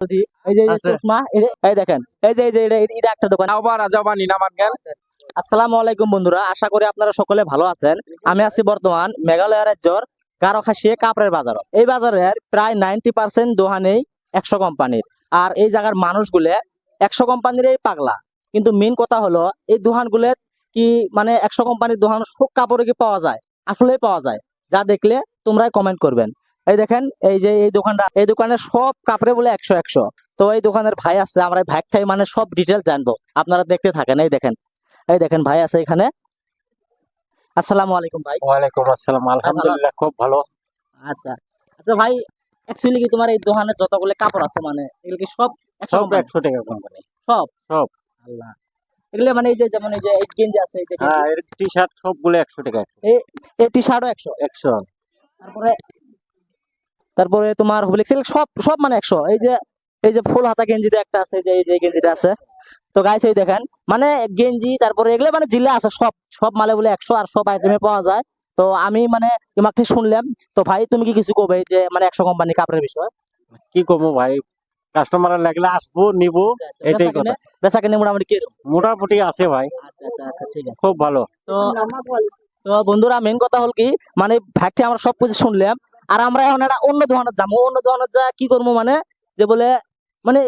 এই যে আছে। চশমা এই দেখেন এই যে এটা একটা দোকান। আবার রাজাবা নিনামান গেল। আসসালামু আলাইকুম বন্ধুরা, আশা করি আপনারা সকলে ভালো আছেন। আমি আছি বর্তমান মেঘালয় রাজ্যের গারোখাসিয়া কাপড়ের বাজার। এই বাজারের প্রায় 90% দোকানেই 100 কোম্পানির। আর এই জায়গার মানুষগুলো 100 কোম্পানির পাগলা। কিন্তু মেন কথা হলো এই দোকানগুলো কি মানে 100 কোম্পানির দোকান সব কাপড়ে কি পাওয়া যায়? আসলেই পাওয়া যায়। যা দেখলে তোমরাই কমেন্ট করবেন। এই দেখেন এই যে এই দোকানটা, এই দোকানের সব কাপড়ে বলে 100 তো এই দোকানের ভাই আছে, আমরা ভাই ঠাই মানে সব ডিটেল জানবো। আপনারা দেখতে থাকেন। এই দেখেন ভাই আছে এখানে। আসসালামু আলাইকুম ভাই। ওয়ালাইকুম আসসালাম, আলহামদুলিল্লাহ খুব ভালো। আচ্ছা আচ্ছা ভাই, অ্যাকচুয়ালি কি তোমার এই দোকানে যতগুলো কাপড় আছে মানে এগুলো কি সব 100 সব কোম্পানি? 100 টাকা কোম্পানি। সব সব। আল্লাহ, এগুলো মানে এই যে যেমন এই যে এই গেঞ্জি আছে, এই যে গেঞ্জি, হ্যাঁ, এর টি শার্ট সবগুলো 100 টাকা। এই এই টি শার্টও 100। 100। তারপরে তারপরে তোমার হুবলিক্স সব সব মানে 100। এই যে ফুল হাতা গেঞ্জি একটা আছে, এই যে গেঞ্জিটা আছে। তো গাইস এই দেখেন মানে গেঞ্জি তারপরে এগুলো মানে জিল্লা আছে, সব সব মালে বলে 100 আর সব আইটেমে পাওয়া যায়। তো আমি মানে তোমাকে শুনলাম। তো ভাই তুমি কি কিছু কবে যে মানে 100 কোম্পানি কাপড়ের বিষয়? কি করবো ভাই, কাস্টমার লাগলে আসবো নিবো, এটাই কথা। বেচা কিনে মোটামুটি কিরকম? মোটামুটি আছে ভাই, আচ্ছা আচ্ছা আচ্ছা, ঠিক আছে। খুব ভালো। তো তো বন্ধুরা মেন কথা হল কি মানে ফ্যাক্টরি আমরা সবকিছু শুনলাম। আর আমরা এখন একটা অন্য দোকানে যাবো, অন্য দোকানে যা কি করবো মানে যে বলে মানে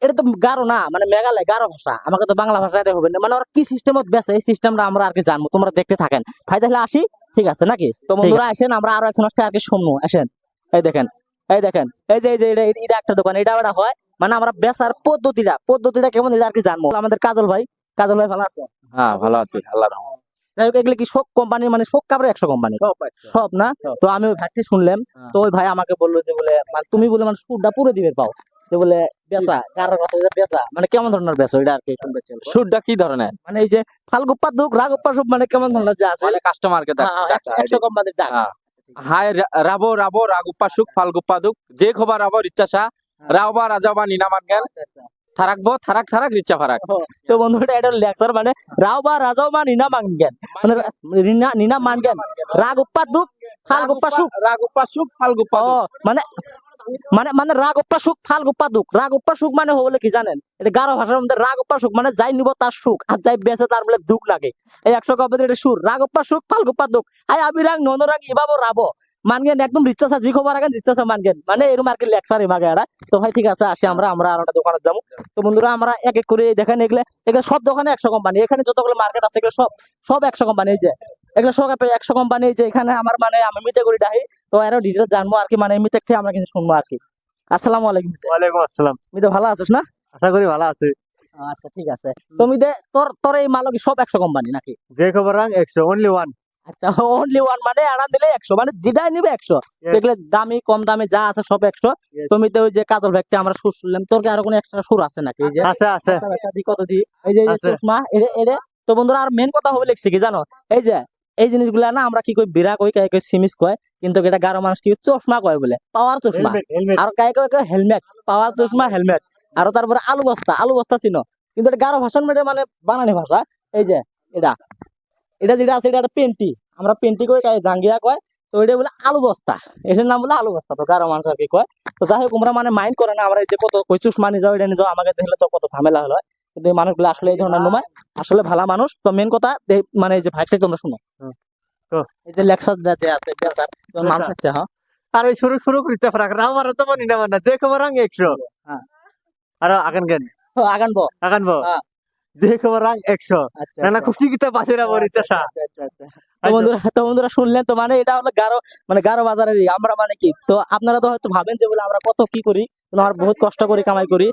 এটা তো গারো না, মানে মেঘালয় গারো ভাষা, আমাকে তো বাংলা ভাষা এটা হবে না, মানে ওরা কি সিস্টেমত বেছে এই সিস্টেমটা আমরা আর কি জানবো। তোমরা দেখতে থাকেন ভাই, তাহলে আসি, ঠিক আছে নাকি? তো বন্ধুরা আসেন, আমরা আরো একজন আর কি শুনবো, আসেন। এই দেখেন এই দেখেন এই যে এটা একটা দোকান, এটা ওটা হয় মানে আমরা বেচার পদ্ধতিটা কেমন এটা আর কি জানবো। আমাদের কাজল ভাই, কাজল ভাই ভালো আছে? হ্যাঁ ভালো আছি, আল্লাহ। যাই হোক, এগুলো কি সব কোম্পানি মানে সব কাপড়ে 100 কোম্পানি? সব না? তো আমি ওই ভাইকে শুনলাম। তো ওই ভাই আমাকে বললো যে বলে মানে তুমি বলে মানে সুরটা পুরো দিবে পাও, যে বলে বেচা কারোর কথা যে বেচা মানে কেমন ধরনের বেচা ওইটা আর কি শুনতে চাই। সুটটা কি ধরনের? মানে এই যে ফালগুপ্পা দুক রাগুপ্পা সব মানে কেমন ধরনের যে আছে? মানে কাস্টমারকে হ্যাঁ, 100 কোম্পানির ডাক। হাই রাবো রাবো রাগুপ্পা সুক ফালগুপ্পা দুক যে খবর রাবো রিচ্চাসা রাওবা রাজাবা নিনামান গেল আচ্ছা, আচ্ছা। থারাকবো থারাক থারাক রিচ্চা ফারাক। তো বন্ধুটা এটা লেকচার মানে রাও বা রাজাও বা নিনা মানগেন, মানে নিনা মানগেন রাগুপ্পা দুক ফালগুপ্পা সুক। রাগুপ্পা সুক ফালগুপ্পা ও দুক। মানে মানে মানে রাগ সুখ ফাল দুঃখ। রাগ সুখ মানে হলে কি জানেন, এটা গারো ভাষার মধ্যে রাগ সুখ মানে যাই নিব তার সুখ, আর যাই বেঁচে তার বলে দুঃখ লাগে। এই 100 কবে এটা সুর রাগ সুখ ফাল দুঃখ। হাই আমি রাগ ননরাগ ইবাবো রাবো মানগেন একদম রিচাসা জি খবর আগে রিচাসা মানগেন, মানে এরকম আর কি লেকচার এমাগে এটা। তো ভাই ঠিক আছে, আসি আমরা আমরা আর একটা দোকানে যাবো। তো বন্ধুরা আমরা এক এক করে দেখেন এগুলো এগুলো সব দোকানে 100 কোম্পানি, এখানে যতগুলো মার্কেট আছে এগুলো সব সব 100 কোম্পানি। এই যে এগুলো সব 100 কোম্পানি। যে এখানে আমার মানে আমি মিতে করি ডাহি। তো আরো ডিটেল জানবো আর কি, মানে এমনিতে থেকে আমরা কিন্তু শুনবো আর কি। আসসালামু আলাইকুম। ওয়ালাইকুম আসসালাম। মিতে ভালো আছিস না? আশা করি ভালো আছে। আচ্ছা ঠিক আছে। তো মিতে তোর তোর এই মাল কি সব 100 কোম্পানি নাকি? যে খবর রাং 100 অনলি ওয়ান। আচ্ছা, অনলি ওয়ান মানে আড়ান দিলে 100, মানে যেটাই নিবে 100। দেখলে দামি কম দামি যা আছে সব 100। তুমি তো ওই যে কাজল ব্যাগটা আমরা সুর শুনলাম, তোর কি আরো কোনো এক্সট্রা সুর আছে নাকি? এই যে আছে আছে আচ্ছা, আচ্ছা, দি কত দি এই যে আছে। চশমা এরে এরে। তো বন্ধুরা আর মেন কথা হবে লিখছি কি জানো, এই যে এই জিনিসগুলা না আমরা কি কই বিরা কই কাই কই সিমিস কয়, কিন্তু এটা গারো মানুষ কি চশমা কয় বলে পাওয়ার চশমা। Helmet helmet. আর কাই কয় কয় হেলমেট, পাওয়ার চশমা হেলমেট। আর তারপরে আলু বস্তা চিনো, কিন্তু এটা গারো ভাষার মধ্যে মানে বানানি ভাষা। এই যে এটা এটা যেটা আছে এটা একটা পেন্টি, আমরা পেন্টি কই কাই জাঙ্গিয়া কয়। তো এটা বলে আলু বস্তা, এটার নাম বলে আলু বস্তা। তো গারো মানুষ আর কি কয়। তো যাই হোক তোমরা মানে মাইন্ড করে না, আমরা এই যে কত কই চশমা নিয়ে যাও এটা নিয়ে যাও, আমাকে দেখলে তো কত ঝামেলা হলো। কিন্তু এই মানুষগুলো আসলে এই ধরনের নয়, আসলে ভালো মানুষ। তো মেন কথা মানে এই যে ভাইটা তোমরা শুনো, তো এই যে লেকচার যে আছে বেচার মানুষ আছে। হ্যাঁ আর ওই শুরু শুরু রিচ্চা ফারাক রাওবার তো মানি না মানা যে খবর রাং 100। হ্যাঁ আর আগান গেন আগানবো। আগানবো হ্যাঁ যে খবর রাং 100। আচ্ছা না না আচ্ছা খুশি কিতা পাশে রাবো রিচ্চা। আচ্ছা আচ্ছা আচ্ছা। তো বন্ধুরা শুনলেন তো, মানে এটা হলো গারো মানে গারো বাজারের আমরা মানে কি। তো আপনারা তো হয়তো ভাবেন যে বলে আমরা কত কি করি, কিন্তু আমরা বহুত কষ্ট করি কামাই করি।